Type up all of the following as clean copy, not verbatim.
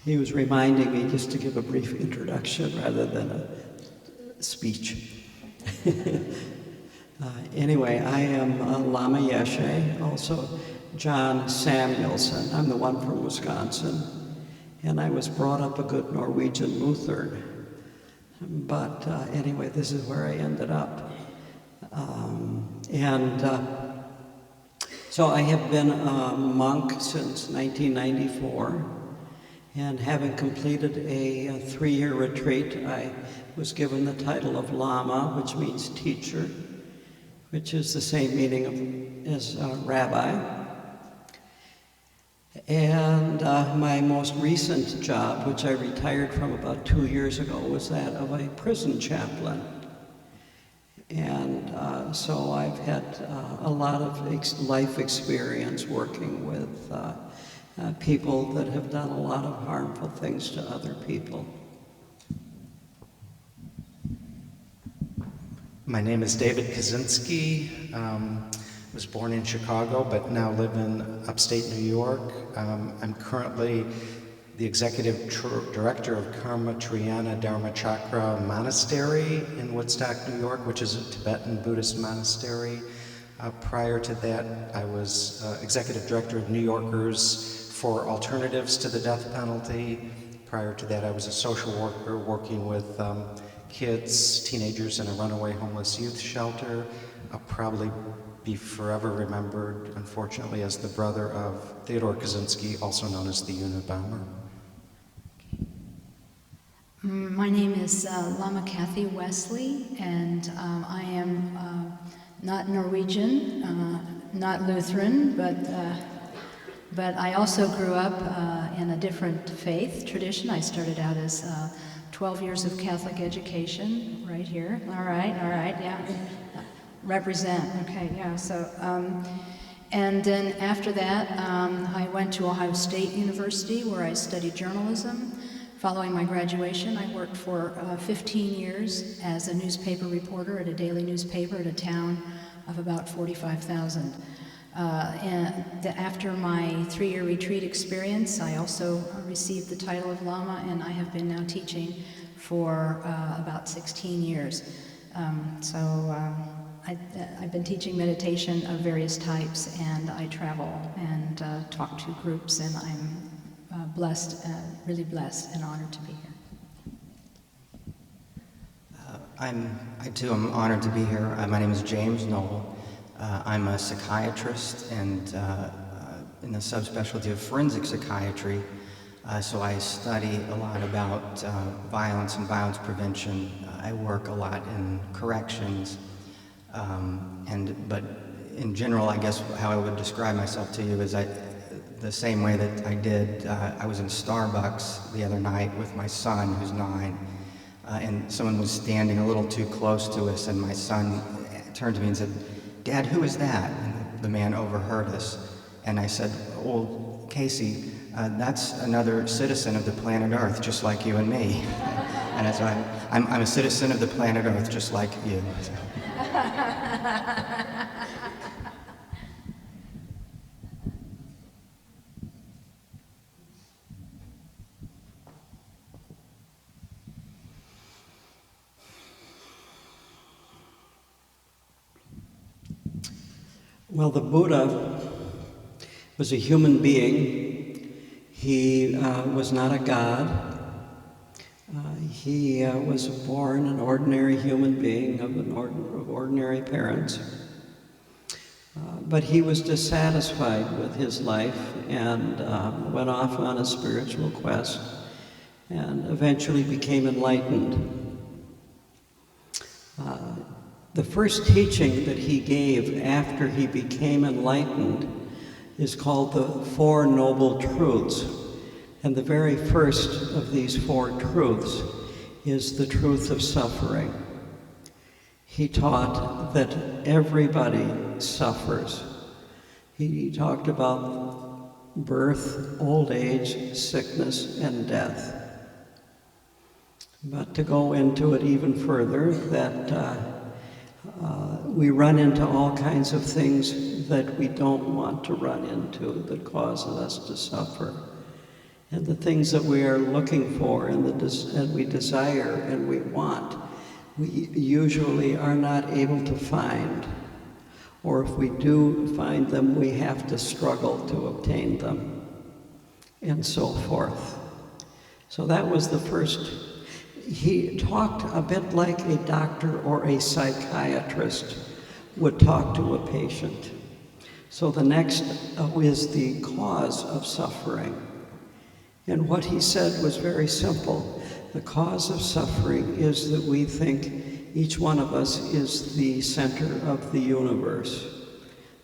he was reminding me just to give a brief introduction rather than a speech. Anyway, I am Lama Yeshe, also John Samuelson. I'm the one from Wisconsin, and I was brought up a good Norwegian Lutheran. But anyway, this is where I ended up. So I have been a monk since 1994, and having completed a 3-year retreat, I was given the title of Lama, which means teacher, which is the same meaning as rabbi. And my most recent job, which I retired from about 2 years ago, was that of a prison chaplain. And so I've had a lot of life experience working with people that have done a lot of harmful things to other people. My name is David Kaczynski. Was born in Chicago, but now live in upstate New York. I'm currently the executive director of Karma Triyana Dharmachakra Monastery in Woodstock, New York, which is a Tibetan Buddhist monastery. Prior to that, I was executive director of New Yorkers for Alternatives to the Death Penalty. Prior to that, I was a social worker working with kids, teenagers in a runaway homeless youth shelter. I'll probably be forever remembered, unfortunately, as the brother of Theodore Kaczynski, also known as the Unabomber. My name is Lama Kathy Wesley, and I am not Norwegian, not Lutheran, but I also grew up in a different faith tradition. I started out as 12 years of Catholic education, right here. All right, yeah. Represent, okay, yeah, so, and then after that, I went to Ohio State University where I studied journalism. Following my graduation, I worked for 15 years as a newspaper reporter at a daily newspaper at a town of about 45,000. After my 3-year retreat experience, I also received the title of Lama, and I have been now teaching for about 16 years. I've been teaching meditation of various types, and I travel and talk to groups, and I'm blessed, really blessed and honored to be here. I too am honored to be here. My name is James Knoll. I'm a psychiatrist and in the subspecialty of forensic psychiatry. So I study a lot about violence and violence prevention. I work a lot in corrections. But in general, I guess how I would describe myself to you is the same way that I did. I was in Starbucks the other night with my son, who's 9, and someone was standing a little too close to us, and my son turned to me and said, "Dad, who is that?" And the man overheard us, and I said, "Well, Casey, that's another citizen of the planet Earth, just like you and me." And so I'm a citizen of the planet Earth, just like you. Well, the Buddha was a human being. He was not a god. He was born an ordinary human being of ordinary parents. But he was dissatisfied with his life and went off on a spiritual quest and eventually became enlightened. The first teaching that he gave after he became enlightened is called the Four Noble Truths. And the very first of these 4 truths is the truth of suffering. He taught that everybody suffers. He talked about birth, old age, sickness, and death. But to go into it even further, that we run into all kinds of things that we don't want to run into that causes us to suffer. and the things that we are looking for and we desire and we want, we usually are not able to find. Or if we do find them, we have to struggle to obtain them, and so forth. So that was the first. He talked a bit like a doctor or a psychiatrist would talk to a patient. So the next is the cause of suffering. And what he said was very simple. The cause of suffering is that we think each one of us is the center of the universe,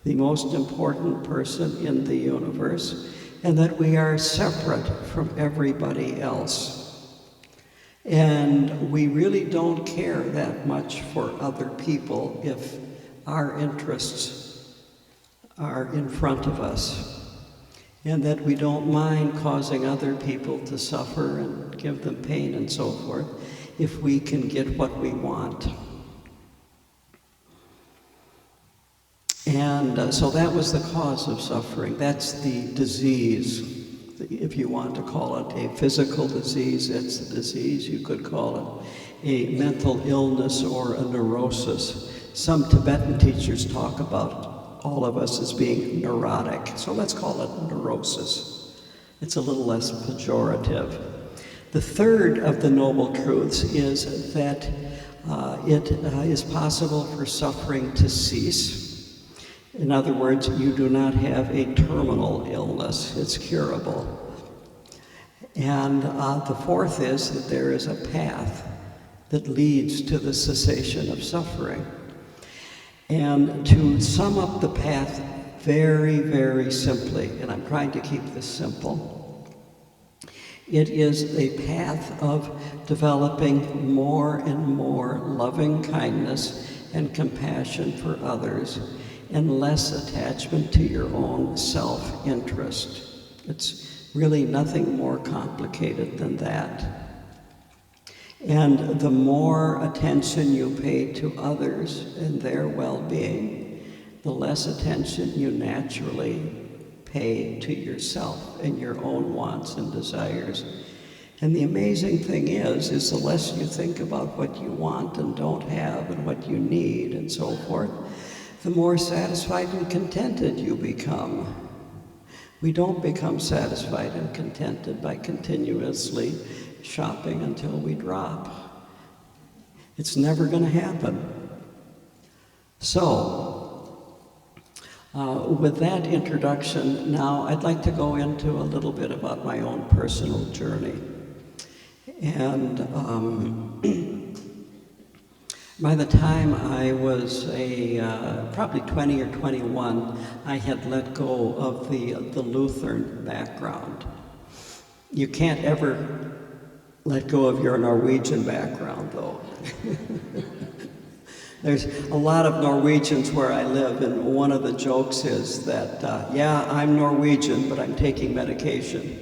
the most important person in the universe, and that we are separate from everybody else. And we really don't care that much for other people if our interests are in front of us, and that we don't mind causing other people to suffer and give them pain and so forth if we can get what we want. And so that was the cause of suffering. That's the disease, if you want to call it a physical disease, it's the disease. You could call it a mental illness or a neurosis. Some Tibetan teachers talk about all of us as being neurotic, so let's call it neurosis. It's a little less pejorative. The third of the Noble Truths is that it is possible for suffering to cease. In other words, you do not have a terminal illness. It's curable. And the fourth is that there is a path that leads to the cessation of suffering. And to sum up the path very, very simply, and I'm trying to keep this simple, it is a path of developing more and more loving kindness and compassion for others and less attachment to your own self-interest. It's really nothing more complicated than that. And the more attention you pay to others and their well-being, the less attention you naturally pay to yourself and your own wants and desires. And the amazing thing is the less you think about what you want and don't have and what you need and so forth, the more satisfied and contented you become. We don't become satisfied and contented by continuously shopping until we drop. It's never going to happen. So, with that introduction, now I'd like to go into a little bit about my own personal journey. And by the time I was probably 20 or 21, I had let go of the Lutheran background. You can't ever let go of your Norwegian background, though. There's a lot of Norwegians where I live, and one of the jokes is that, yeah, I'm Norwegian, but I'm taking medication.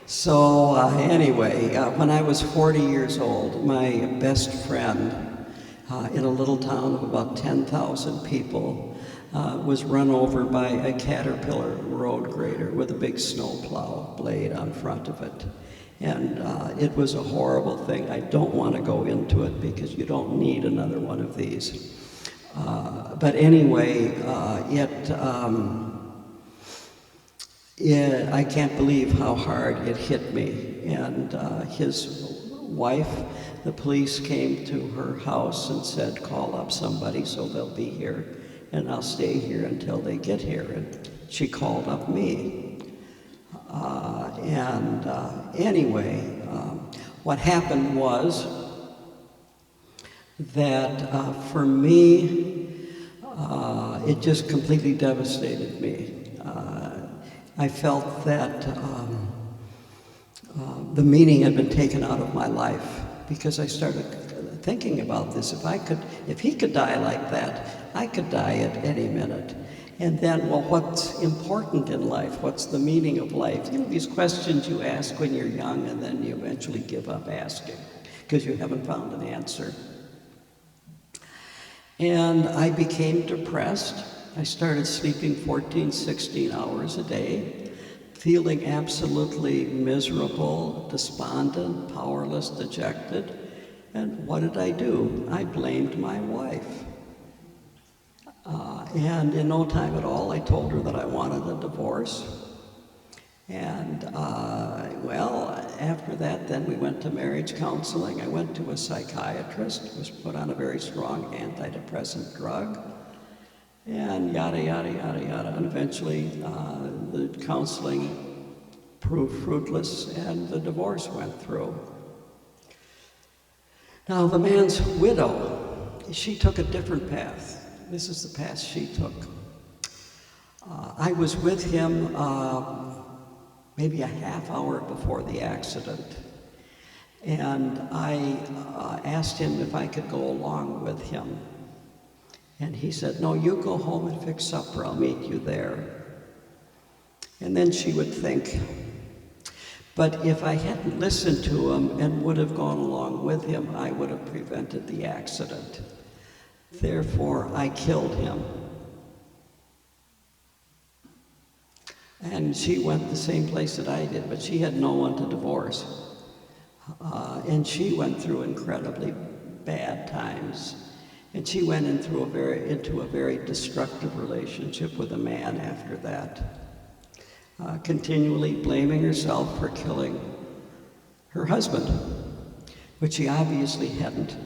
So anyway, when I was 40 years old, my best friend in a little town of about 10,000 people was run over by a Caterpillar road grader with a big snowplow blade on front of it. And it was a horrible thing. I don't want to go into it because you don't need another one of these. But anyway, I can't believe how hard it hit me. And his wife, the police came to her house and said, call up somebody so they'll be here, and I'll stay here until they get here. And she called up me. Anyway, what happened was that for me, it just completely devastated me. I felt that the meaning had been taken out of my life because I started thinking about this. If he could die like that, I could die at any minute. And then, well, what's important in life? What's the meaning of life? You know, these questions you ask when you're young and then you eventually give up asking because you haven't found an answer. And I became depressed. I started sleeping 14, 16 hours a day, feeling absolutely miserable, despondent, powerless, dejected. And what did I do? I blamed my wife. And in no time at all, I told her that I wanted a divorce. And, well, after that, then we went to marriage counseling. I went to a psychiatrist, was put on a very strong antidepressant drug, and yada, yada, yada, yada. And eventually, the counseling proved fruitless, and the divorce went through. Now, the man's widow, she took a different path. This is the path she took. I was with him maybe a half hour before the accident, and I asked him if I could go along with him. And he said, "No, you go home and fix supper, I'll meet you there." And then she would think, but if I hadn't listened to him and would have gone along with him, I would have prevented the accident. Therefore, I killed him. And she went the same place that I did, but she had no one to divorce. And she went through incredibly bad times. And she went into a very destructive relationship with a man after that, continually blaming herself for killing her husband, which she obviously hadn't.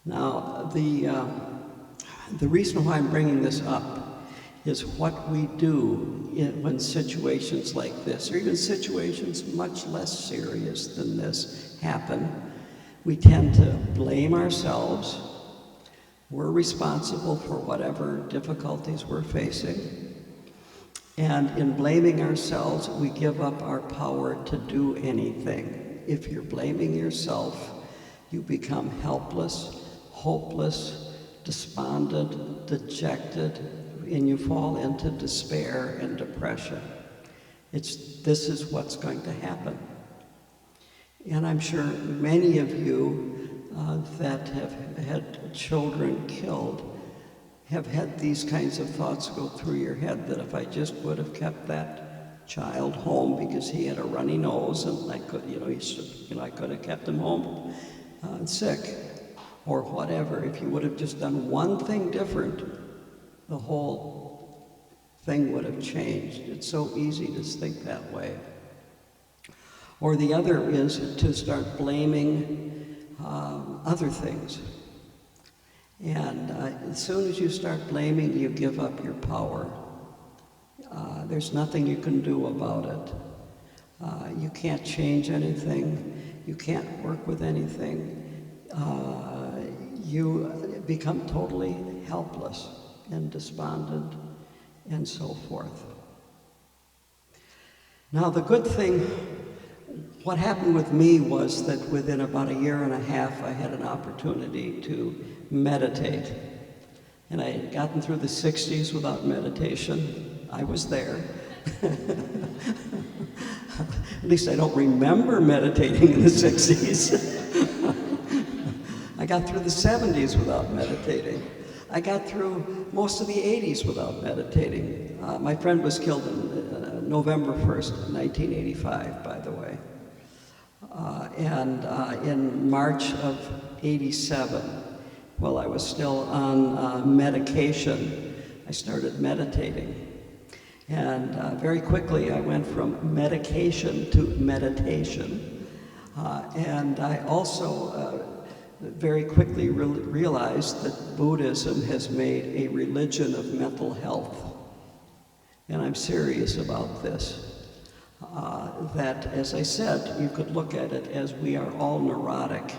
Now, the reason why I'm bringing this up is what we do when situations like this, or even situations much less serious than this, happen. We tend to blame ourselves. We're responsible for whatever difficulties we're facing. And in blaming ourselves, we give up our power to do anything. If you're blaming yourself, you become helpless, hopeless, despondent, dejected, and you fall into despair and depression. This is what's going to happen. And I'm sure many of you that have had children killed have had these kinds of thoughts go through your head, that if I just would have kept that child home because he had a runny nose, and I could, I could have kept him home sick, or whatever. If you would have just done one thing different, the whole thing would have changed. It's so easy to think that way. Or the other is to start blaming other things. And as soon as you start blaming, you give up your power. There's nothing you can do about it. You can't change anything. You can't work with anything. You become totally helpless and despondent and so forth. Now, the good thing, what happened with me was that within about a year and a half, I had an opportunity to meditate. And I had gotten through the 60s without meditation. I was there. At least I don't remember meditating in the 60s. I got through the 70s without meditating. I got through most of the 80s without meditating. My friend was killed on November 1st, 1985, by the way. And in March of '87, while I was still on medication, I started meditating. And very quickly, I went from medication to meditation. And I also very quickly realized that Buddhism has made a religion of mental health. And I'm serious about this. That, as I said, you could look at it as we are all neurotic.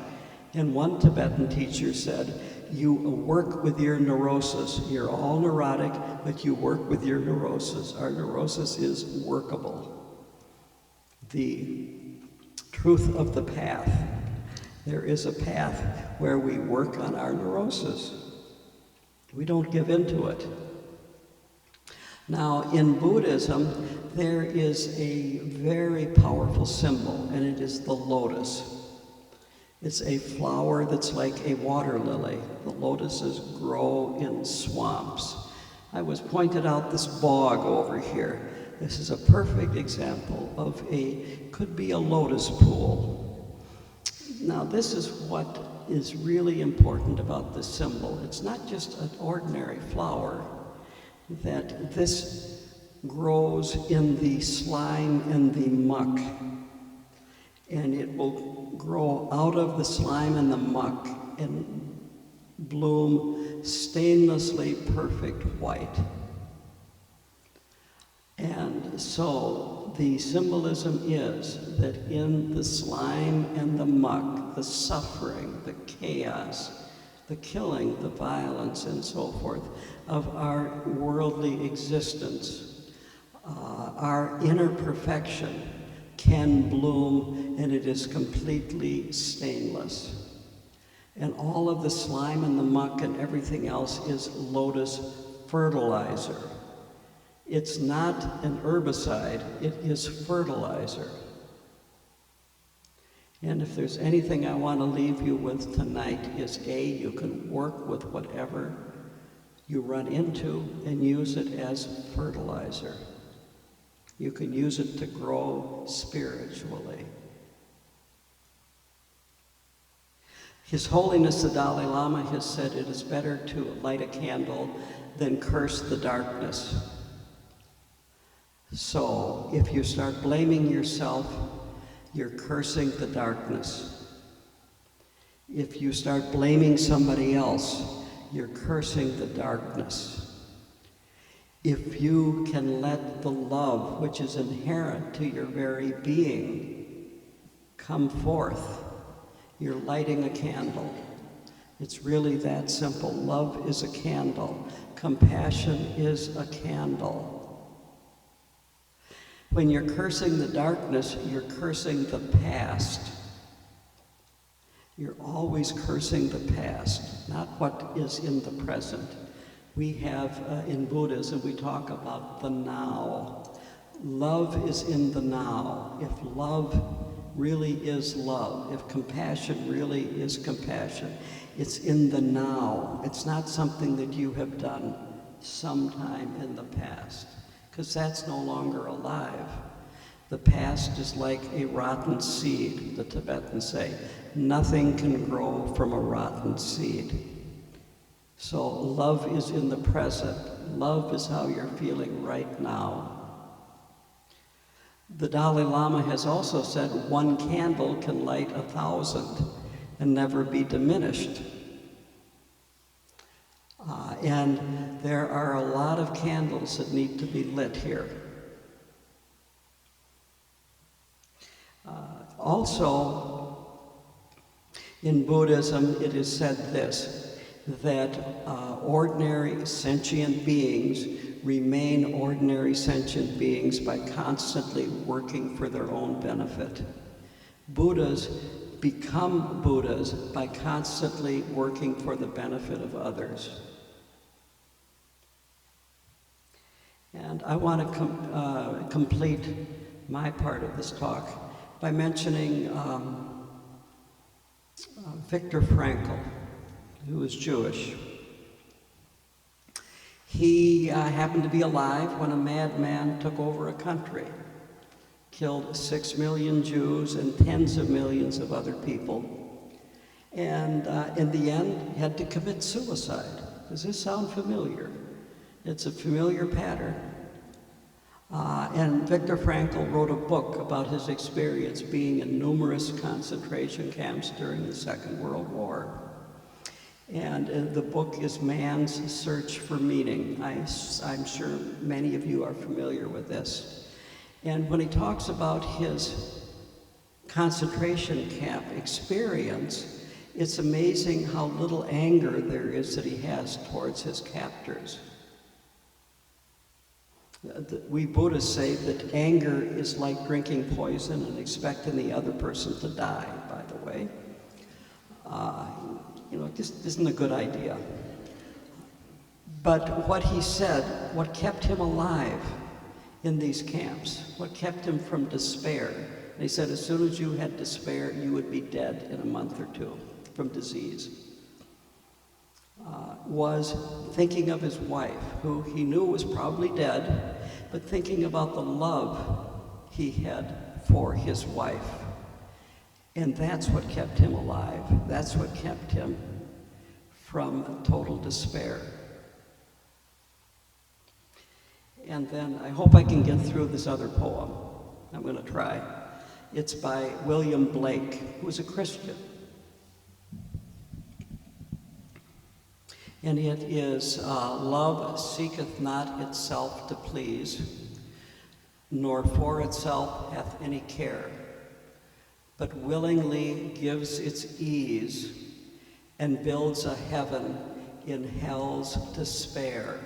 And one Tibetan teacher said, you work with your neurosis. You're all neurotic, but you work with your neurosis. Our neurosis is workable. The truth of the path. There is a path where we work on our neurosis. We don't give in to it. Now, in Buddhism, there is a very powerful symbol, and it is the lotus. It's a flower that's like a water lily. The lotuses grow in swamps. I was pointed out this bog over here. This is a perfect example of could be a lotus pool. Now this is what is really important about this symbol. It's not just an ordinary flower, that this grows in the slime and the muck. And it will grow out of the slime and the muck and bloom stainlessly perfect white. And so the symbolism is that in the slime and the muck, the suffering, the chaos, the killing, the violence, and so forth of our worldly existence, our inner perfection can bloom, and it is completely stainless. And all of the slime and the muck and everything else is lotus fertilizer. It's not an herbicide, it is fertilizer. And if there's anything I want to leave you with tonight is you can work with whatever you run into and use it as fertilizer. You can use it to grow spiritually. His Holiness the Dalai Lama has said it is better to light a candle than curse the darkness. So if you start blaming yourself, you're cursing the darkness. If you start blaming somebody else, you're cursing the darkness. If you can let the love, which is inherent to your very being, come forth, you're lighting a candle. It's really that simple. Love is a candle. Compassion is a candle. When you're cursing the darkness, you're cursing the past. You're always cursing the past, not what is in the present. We have, in Buddhism, we talk about the now. Love is in the now. If love really is love, if compassion really is compassion, it's in the now. It's not something that you have done sometime in the past, because that's no longer alive. The past is like a rotten seed, the Tibetans say. Nothing can grow from a rotten seed. So love is in the present. Love is how you're feeling right now. The Dalai Lama has also said one candle can light 1,000 and never be diminished. And there are a lot of candles that need to be lit here. Also, in Buddhism, it is said this, that ordinary sentient beings remain ordinary sentient beings by constantly working for their own benefit. Buddhas become Buddhas by constantly working for the benefit of others. And I want to complete my part of this talk by mentioning Viktor Frankl, who was Jewish. He happened to be alive when a madman took over a country, killed 6 million Jews and tens of millions of other people, and in the end had to commit suicide. Does this sound familiar? It's a familiar pattern. And Viktor Frankl wrote a book about his experience being in numerous concentration camps during the Second World War. And the book is Man's Search for Meaning. I'm sure many of you are familiar with this. And when he talks about his concentration camp experience, it's amazing how little anger there is that he has towards his captors. We Buddhists say that anger is like drinking poison and expecting the other person to die, by the way. It just isn't a good idea. But what he said, what kept him alive in these camps, what kept him from despair, And he said as soon as you had despair, you would be dead in a month or two from disease. Was thinking of his wife, who he knew was probably dead, but thinking about the love he had for his wife. And that's what kept him alive. That's what kept him from total despair. And then I hope I can get through this other poem. I'm going to try. It's by William Blake, who was a Christian. And it is, love seeketh not itself to please, nor for itself hath any care, but willingly gives its ease, and builds a heaven in hell's despair.